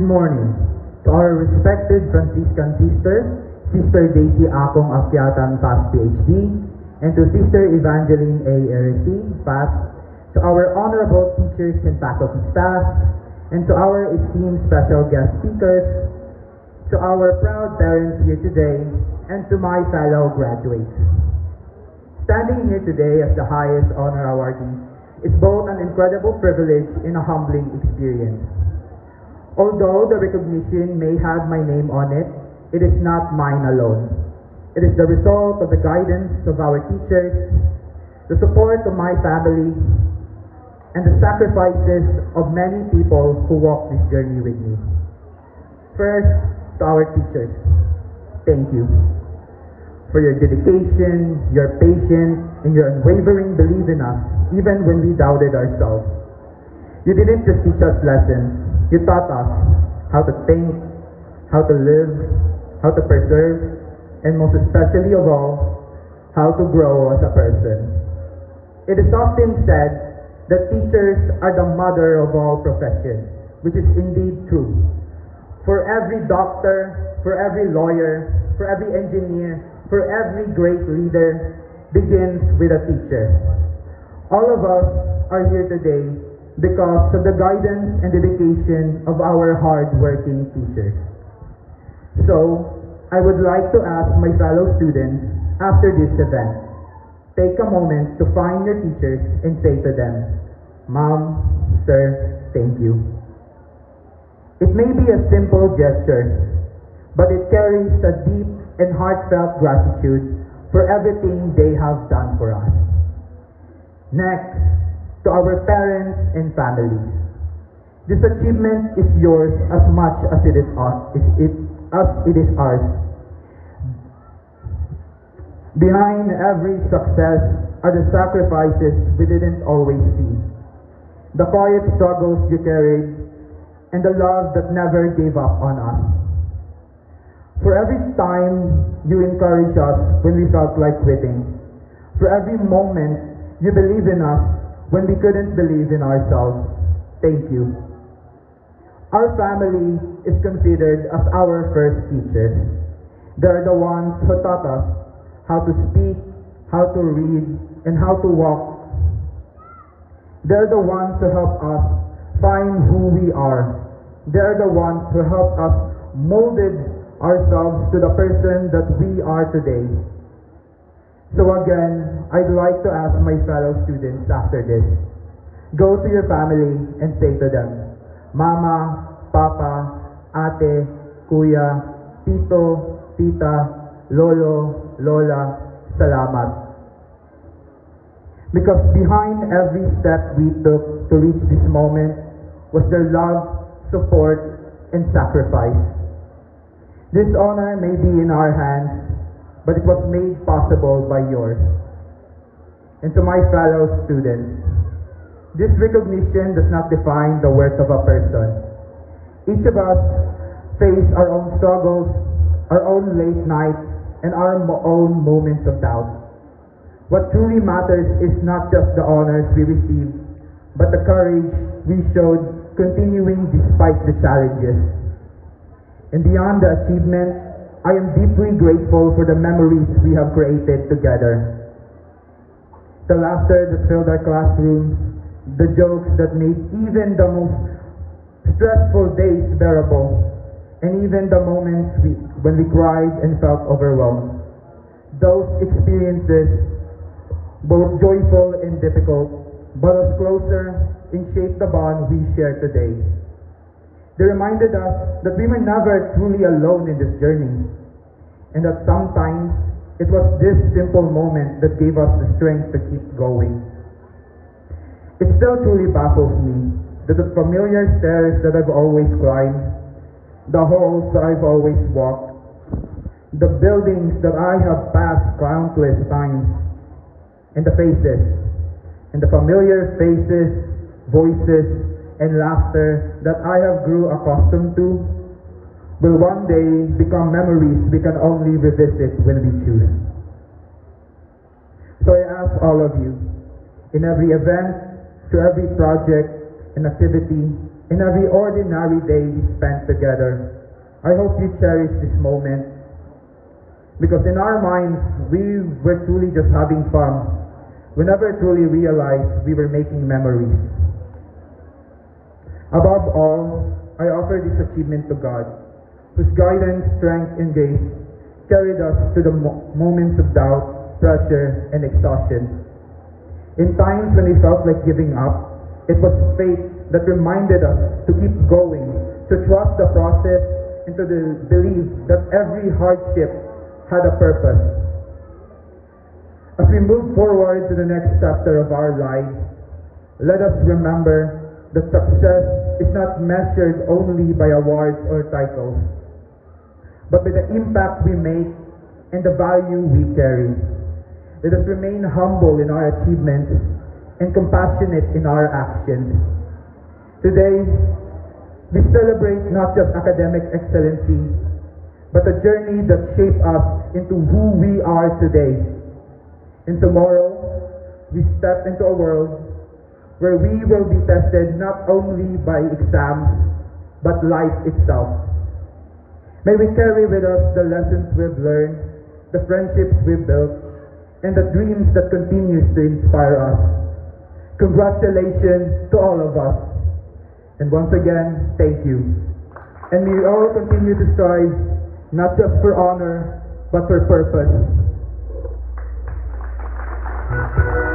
morning to our respected Franciscan sisters, Sister Daisy Akong Akyatan, past PhD, and to Sister Evangeline A. Eresi, past, to our honorable teachers and faculty staff, and to our esteemed special guest speakers, to our proud parents here today, and to my fellow graduates. Standing here today as the highest honor awardee is both an incredible privilege and a humbling experience. Although the recognition may have my name on it, it is not mine alone. It is the result of the guidance of our teachers, the support of my family, and the sacrifices of many people who walk this journey with me. First, to our teachers, thank you for your dedication, your patience, and your unwavering belief in us, even when we doubted ourselves. You didn't just teach us lessons, you taught us how to think, how to live, how to preserve, and most especially of all, how to grow as a person. It is often said that teachers are the mother of all professions, which is indeed true. For every doctor, for every lawyer, for every engineer, for every great leader begins with a teacher. All of us are here today because of the guidance and dedication of our hard-working teachers. So, I would like to ask my fellow students after this event, take a moment to find your teachers and say to them, Mom, Sir, thank you. It may be a simple gesture, but it carries a deep and heartfelt gratitude for everything they have done for us. Next, to our parents and families. This achievement is yours as much as it is ours. Behind every success are the sacrifices we didn't always see, the quiet struggles you carried, and the love that never gave up on us. For every time you encouraged us when we felt like quitting, for every moment you believed in us when we couldn't believe in ourselves, thank you. Our family is considered as our first teachers. They are the ones who taught us how to speak, how to read, and how to walk. They are the ones who help us find who we are. They are the ones who help us molded ourselves to the person that we are today. So again, I'd like to ask my fellow students after this, go to your family and say to them, Mama, Papa, Ate, Kuya, Tito, Tita, Lolo, Lola, Salamat. Because behind every step we took to reach this moment was their love, support, and sacrifice. This honor may be in our hands, but it was made possible by yours. And to my fellow students, this recognition does not define the worth of a person. Each of us face our own struggles, our own late nights, and our own moments of doubt. What truly matters is not just the honors we received, but the courage we showed continuing despite the challenges. And beyond the achievement, I am deeply grateful for the memories we have created together. The laughter that filled our classrooms, the jokes that made even the most stressful days bearable, and even the moments when we cried and felt overwhelmed. Those experiences, both joyful and difficult, brought us closer and shaped the bond we share today. They reminded us that we were never truly alone in this journey, and that sometimes it was this simple moment that gave us the strength to keep going. It still truly baffles me that the familiar stairs that I've always climbed, the halls that I've always walked, the buildings that I have passed countless times, and the familiar faces, voices, and laughter that I have grew accustomed to will one day become memories we can only revisit when we choose. So I ask all of you, in every event, through every project and activity, in every ordinary day we spent together. I hope you cherish this moment, because in our minds, we were truly just having fun. We never truly realized we were making memories. Above all, I offer this achievement to God, whose guidance, strength, and grace carried us to the moments of doubt, pressure, and exhaustion. In times when we felt like giving up, it was faith that reminded us to keep going, to trust the process, and to believe that every hardship had a purpose. As we move forward to the next chapter of our lives, let us remember that success is not measured only by awards or titles, but by the impact we make and the value we carry. Let us remain humble in our achievements and compassionate in our actions. Today, we celebrate not just academic excellency, but a journey that shaped us into who we are today. And tomorrow, we step into a world where we will be tested not only by exams, but life itself. May we carry with us the lessons we've learned, the friendships we've built, and the dreams that continues to inspire us. Congratulations to all of us. And once again, thank you. And may we all continue to strive, not just for honor, but for purpose.